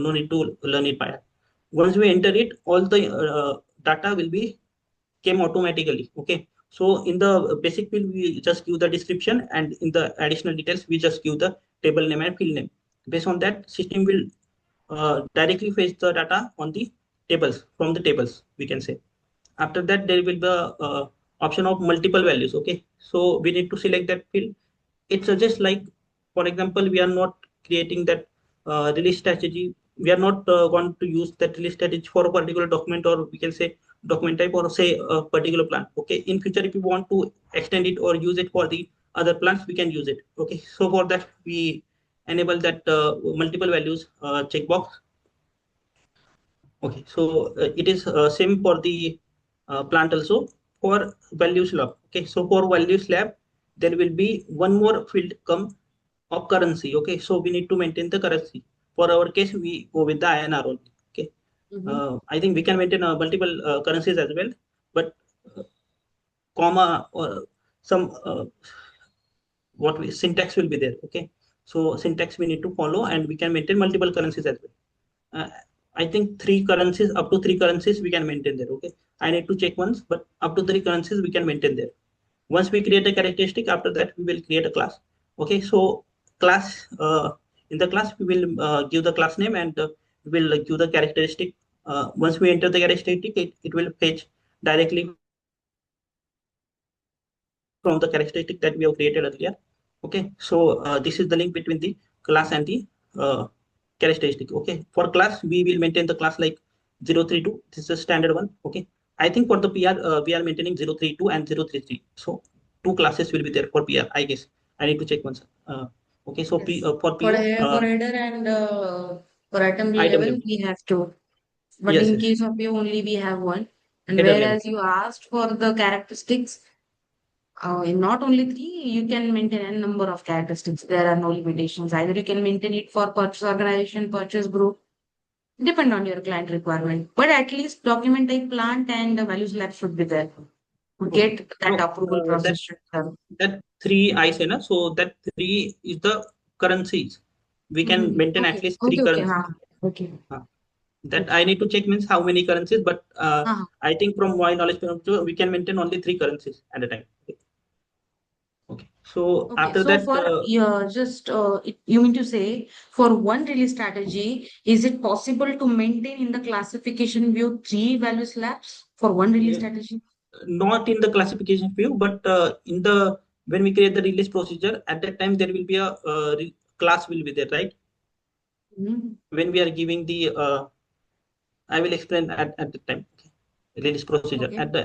no need to learn it by heart. Once we enter it, all the data will be came automatically. Okay, so in the basic field we just give the description, and in the additional details we just give the table name and field name. Based on that, system will directly fetch the data on the tables, from the tables we can say. After that there will be a option of multiple values. Okay, so we need to select that field. It suggests, like, for example, we are not creating that release strategy. We are not going to use that release strategy for a particular document, or we can say document type, or say a particular plan. Okay, in future if you want to extend it or use it for the other plans, we can use it. Okay, so for that we enable that multiple values checkbox. Okay, so it is same for the plant also. For values lab. Okay, so for values lab, there will be one more field come of currency. Okay, so we need to maintain the currency. For our case, we go with the INR only. Okay, Mm-hmm. I think we can maintain multiple currencies as well, but uh, comma or some what we, syntax will be there. Okay, so syntax we need to follow, and we can maintain multiple currencies as well. I think three currencies, up to three currencies we can maintain there. Okay, I need to check once, but up to three currencies we can maintain there. Once we create a characteristic, after that we will create a class. Okay, so class, in the class we will give the class name, and we will give the characteristic. Once we enter the characteristic, it will fetch directly from the characteristic that we have created earlier. Okay, so this is the link between the class and the characteristic. Okay, for class we will maintain the class like 032. This is a standard one. Okay, I think for the PR we are maintaining 032 and 033. So two classes will be there for PR, I guess. I need to check once. Okay, so Yes. for PO, For header and for item item level, level. we have two. But Yes, in yes. case of you, only we have one. And Header level. whereas you asked for the characteristics, in not only three, you can maintain a number of characteristics. There are no limitations. Either you can maintain it for purchase organization, purchase group, depend on your client requirement. But at least document type plant and the values lab should be there to Okay. get that No, approval that process should done. that three I say na. So that three is the currencies. We can Mm-hmm. maintain at Okay. least three Okay. Okay. currencies. Okay. Uh, that Okay. I need to check means how many currencies, but Uh-huh. I think from my knowledge point of view, we can maintain only three currencies at a time. Okay. Okay. So Okay, after so that, for just you mean to say for one release strategy, is it possible to maintain in the classification view three value slabs for one release eh, strategy? not in the classification view, but in the when we create the release procedure, at that time there will be a class will be there, right? Mhm. When we are giving the I will explain at the time. Okay. Release procedure Okay, at the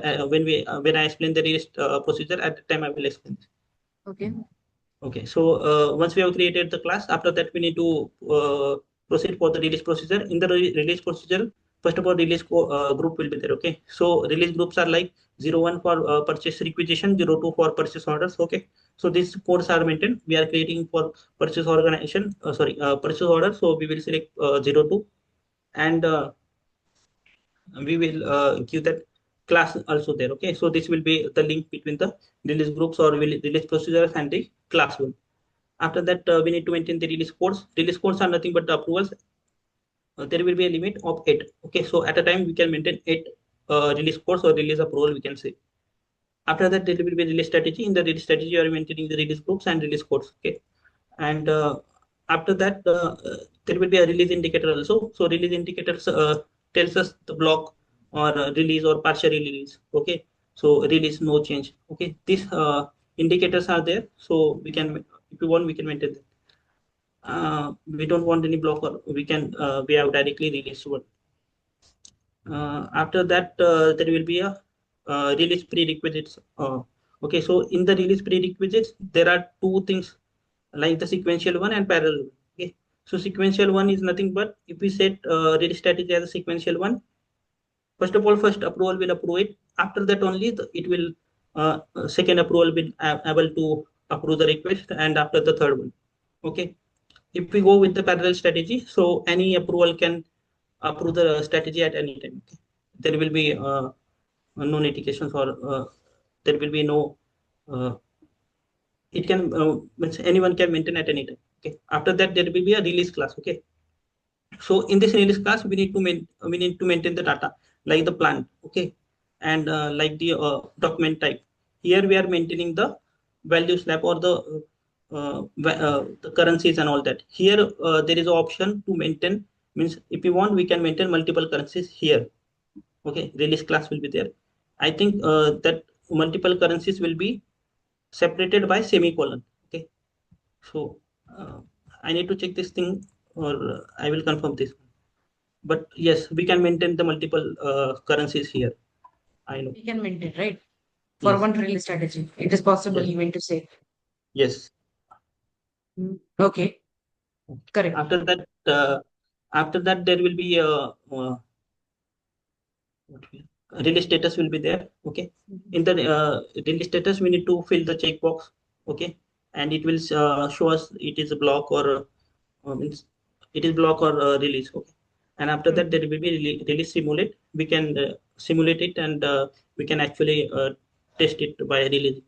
when I explain the release procedure at the time I will explain. okay, Okay, so once we have created the class, after that we need to proceed for the release procedure. In the release procedure, first of all, group will be there. Okay, so release groups are like 01 for purchase requisition, 02 for purchase orders. Okay, so these codes are maintained. We are creating for purchase organization, purchase order. So we will select 02, and we will give that class also there. Okay, so this will be the link between the release groups or release procedures and the class one. After that, we need to maintain the release codes. Release codes are nothing but the approvals. There will be a limit of 8. Okay, so at a time we can maintain 8 release codes or release approval, we can say. After that, there will be release strategy. In the release strategy, you are maintaining the release groups and release codes. Okay, and after that, there will be a release indicator also. So release indicators tells us the block or release or partial release. Okay, so release no change. Okay, these indicators are there, so we can, if you want, we can maintain them. We don't want any blocker. We have directly release one. After that, there will be a release prerequisites. Okay, so in the release prerequisites, there are two things like the sequential one and parallel. Okay, so sequential one is nothing but if we set release strategy as a sequential one, first of all, first approval will approve it. After that only it will second approval will able to approve the request, and after the third one. Okay. If we go with the parallel strategy, so any approval can approve the strategy at any time. Okay. There will be no notifications, or there will be no uh, it can means anyone can maintain at any time. Okay. After that there will be a release class. Okay. So in this release class we need to maintain the data like the plant. Okay. And like the document type. Here we are maintaining the value slab, or the currencies and all that. Here there is an option to maintain, means if you want we can maintain multiple currencies here. Okay. Release class will be there. I think that multiple currencies will be separated by semicolon. Okay. So I need to check this thing, or I will confirm this. But yes, we can maintain the multiple currencies here. I know. We can maintain, right? For Yes. one release strategy. It is possible Yes. you mean to say. Yes. Okay, correct. After that, there will be release status will be there. Okay. In the release status, we need to fill the checkbox. Okay. And it will show us it is a block, or means it is block or release. Okay. And after that, there will be release simulate. We can simulate it, and we can actually test it by release.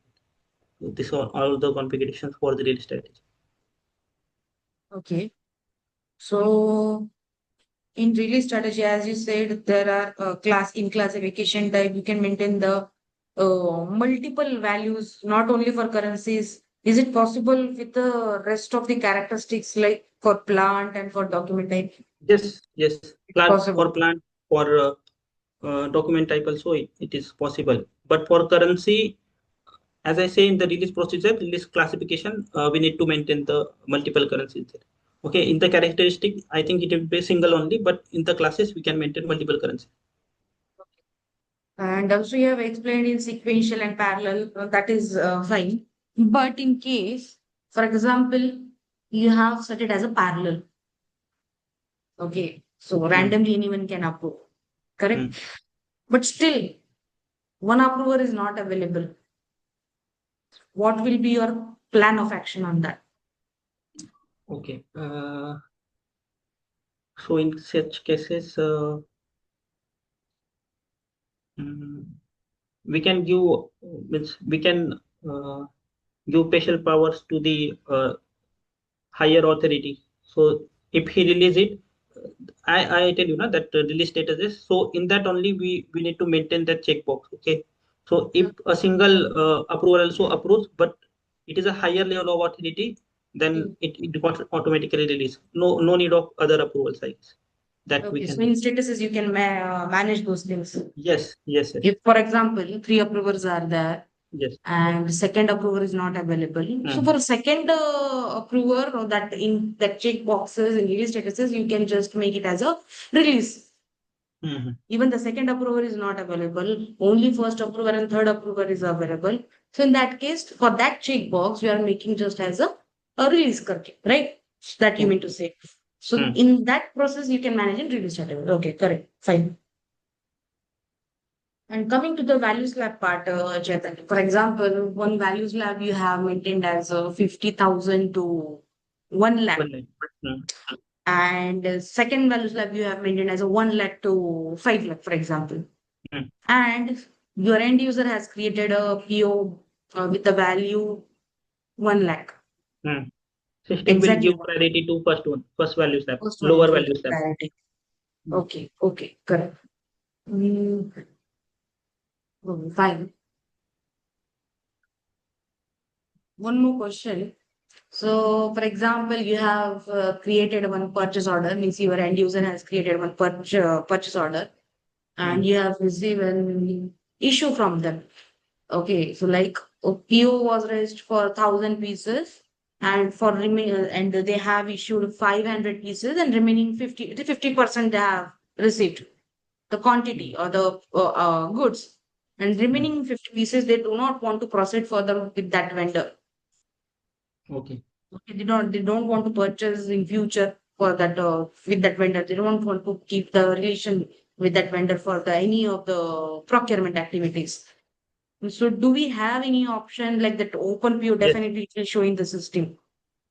This are all the configurations for the release strategy. Okay. So in release strategy, as you said, there are classification type. You can maintain the multiple values, not only for currencies. Is it possible with the rest of the characteristics, like for plant and for document type? Yes, yes. It's possible. Plant for document type also it is possible. But for currency, as I say in the release procedure, release classification, we need to maintain the multiple currencies there. Okay, in the characteristic, I think it will be single only, but in the classes we can maintain multiple currencies. And also you have explained in sequential and parallel, that is fine. But in case, for example, you have set it as a parallel. Okay. So Hmm. randomly anyone can approve. Hmm. Correct. But still, one approver is not available. What will be your plan of action on that? Okay. So in such cases, mm, we can give means we can uh, give special powers to the higher authority. So if he release it, I tell you now that release status is, so in that only we need to maintain that checkbox. Okay. So if a single approval also approves, but it is a higher level of authority, then Mm. it got automatically released. No need of other approvals, I guess. That we Okay. can So do. in statuses, you can manage those things. Yes, yes, yes, If, for example, three approvers are there, yes. and second approver is not available. So Mhm. for second approver, or that in that check boxes in release statuses, you can just make it as a release. Mhm. Even the second approver is not available. Only first approver and third approver is available. So in that case, for that check box, we are making just as a release करके, right? That you mean to Okay. say. So Mhm. in that process, you can manage in release strategy. Okay, correct, fine. And coming to the values lab part, Chetan, for example, one values lab you have maintained as 50,000 to 1 lakh. One line. Mhm. And second values lab you have maintained as a 1 lakh to 5 lakh, for example. Mhm. And your end user has created a PO with the value 1 lakh. Mhm. System will Exactly give what? priority to first value step, First one lower is will value give step. priority. Mm. Okay, okay, correct. Mm, fine. One more question. So, for example, you have created one purchase order, means your end user has created one purchase order, and Mm. you have received an issue from them. Okay, so like a PO was raised for 1,000 pieces, and and they have issued 500 pieces, and remaining 50% they have received the quantity Mm. or the goods, and Mm. remaining 50 pieces they do not want to proceed further with that vendor. Okay. Okay, they don't want to purchase in future for that with that vendor. They don't want to keep the relation. with that vendor for the any of the procurement activities. So do we have any option like that open PO? Yes, Definitely it will show in the system.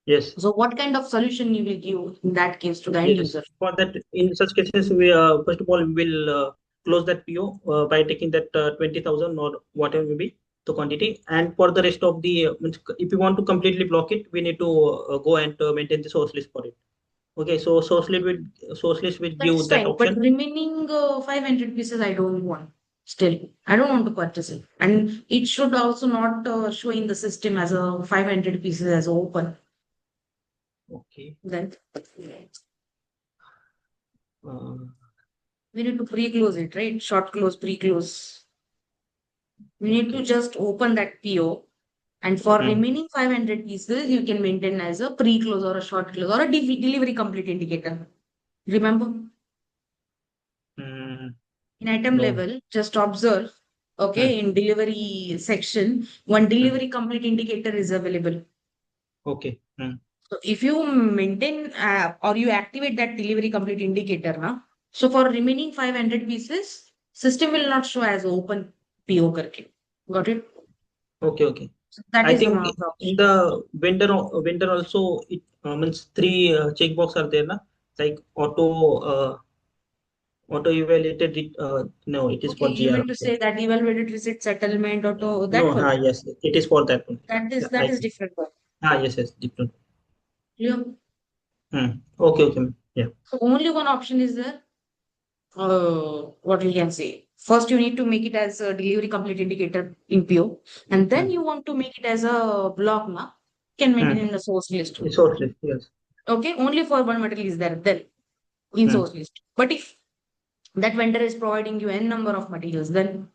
yes, So what kind of solution you will give in that case to the end yes. user? For that, in such cases, we first of all we will close that PO by taking that 20,000 or whatever may be the quantity. And for the rest of the, means if you want to completely block it, we need to go and maintain the source list for it. Okay, so source list will That's give that fine. But option. remaining 500 pieces, I don't want. Still, I don't want to purchase it. And it should also not show in the system as a 500 pieces as open. Okay. Then Uh, we need to pre-close it, right? Short close, pre-close. We need to okay. just open that PO. And for Hmm. remaining 500 pieces, you can maintain as a pre-close or a short close or a delivery complete indicator. Remember? Hmm. In item No. level, just observe, Hmm. okay, in delivery section, one Hmm. delivery complete indicator is available. Okay. Hmm. So if you maintain or you activate that delivery complete indicator now, so for remaining 500 pieces, system will not show as open PO करके. Got it? Okay. Okay. So that I is one think of the in option. the vendor also it means three checkbox are there na, like auto evaluated it, no, it is Okay, for you GR. mean to say that evaluated receipt settlement or to No, that one? yes, it is for that one. That is Yeah, I think. different one. Yes, yes, different. Yeah. Okay, okay, ma'am. Yeah. So only one option is there. What we can say. First, you need to make it as a delivery complete indicator in PO, and then Hmm. you want to make it as a block now. Can maintain Hmm. in the source list. It's source list, yes. Okay, only for one material is there then in Hmm. source list. But if that vendor is providing you n number of materials, then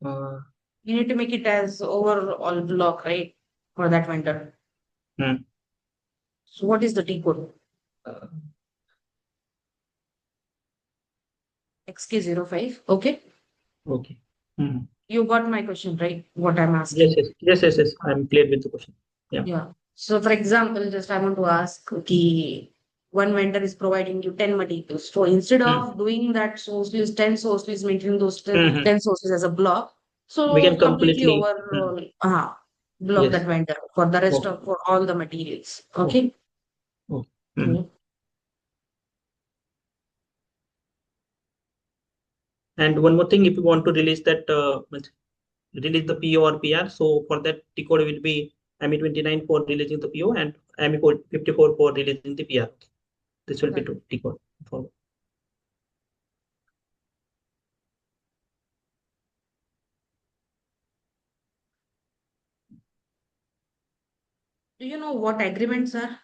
Uh, you need to make it as overall block, right? For that vendor. hmm. So what is the T code? Uh, XK05. Okay. okay. Hmm. You got my question, right? What I'm Yes, asking. yes, yes, yes, yes. I'm clear with the question. Yeah. Yeah. So for example, just I want to ask, okay, one vendor is providing you 10 materials. So instead Hmm. of doing that source list, 10 source lists, maintaining those Hmm. 10 sources as a block, We so can completely completely. overall block that Yes. vendor for the rest Okay. of for all the materials. Okay. Okay. Okay. Mm. And one more thing, if you want to release that, release the PO or PR, so for that, T code will be AMI 29 for releasing the PO and AMI 54 for releasing the PR. This will be Right. to T code. For, Do you know what agreements are?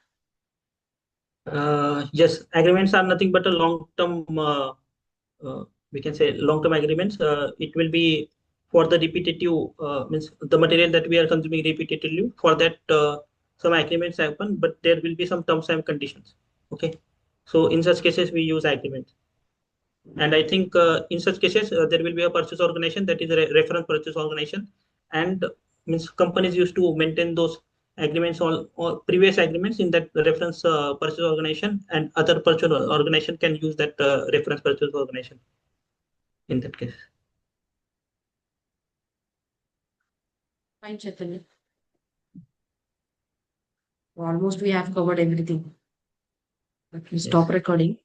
yes, agreements are nothing but a long-term, we can say long-term agreements. It will be for the repetitive, means the material that we are consuming repetitively. For that, some agreements happen, but there will be some terms and conditions. Okay, so in such cases, we use agreements. And I think in such cases, there will be a purchase organization that is a reference purchase organization, and means companies used to maintain those agreements or previous agreements in that reference purchase organization, and other purchase organization can use that reference purchase organization in that case. Fine, Chaitanya. Almost we have covered everything. Let me Yes. stop recording.